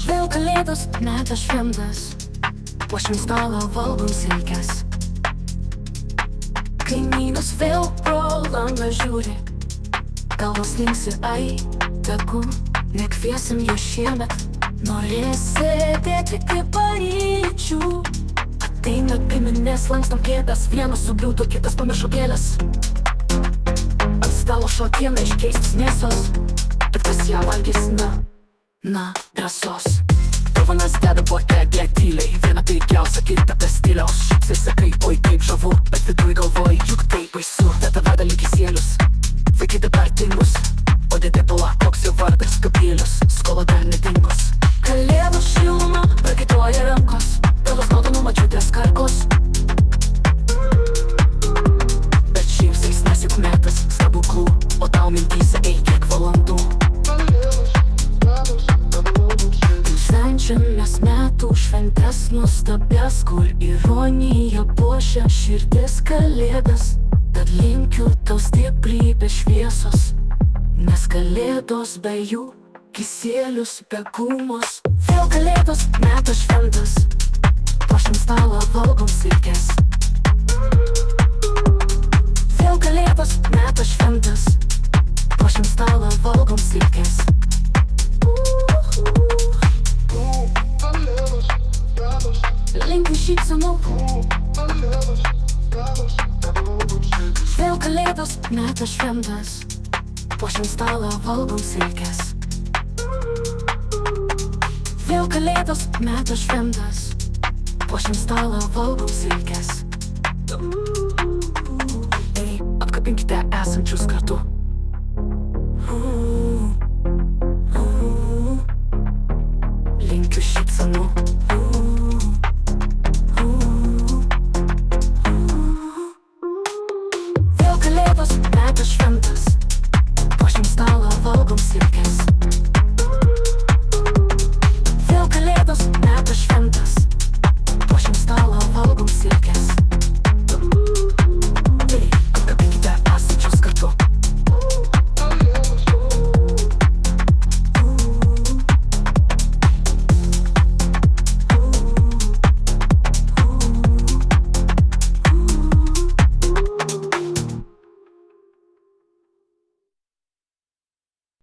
Vėl kalėdos, net aš šventas, puošim stalą, valgom silkes. Kaimynas vėl pro langą žiūri, galvos linksi, ai, tegu nekviesim jo šiemet. Norės sėdėti kaip paryčių. Ateina giminės, lankstom kėdes, vienas subliūtų, kitas pamiršo gėles. Ant stalo šokiena iškeistis mėsos, bet kas ją valgys, na, drąsos. Dovanas deda botėdė tyliai, viena taikiausia, kita be stiliaus. Šipsai sakai, oi kaip žavu, bet viduj galvoji, juk taip baisu. Teta veda lyg kisielius, vaikai dabar tingus, o dėdė pala, koks jo vardas, Gabrielius, skola dar nedingus. Kalėdų šiluma prakaituoja rankos, galvos nauda nuo močiutės karkos. Bet šypsais nes juk metas stebuklų, o tau mintyse ei kiek valandų. Švenčiamės metų šventes nuostabės, kur ironija puošia širdis kalėdas. Tad linkiu tau stiprybės šviesos, nes kalėdos be jų kisėlius be gumos. Vėl kalėdos, metų šventas, puošim stalą, valgom silkes. Vėl kalėdos, metų šventas, puošim stalą, valgom silkes. Linkiu šypsenų. Vėl kalėdos, metų šventas, puošim stalą, valgom silkes. Vėl kalėdos, metų šventas, puošim stalą, valgom silkes.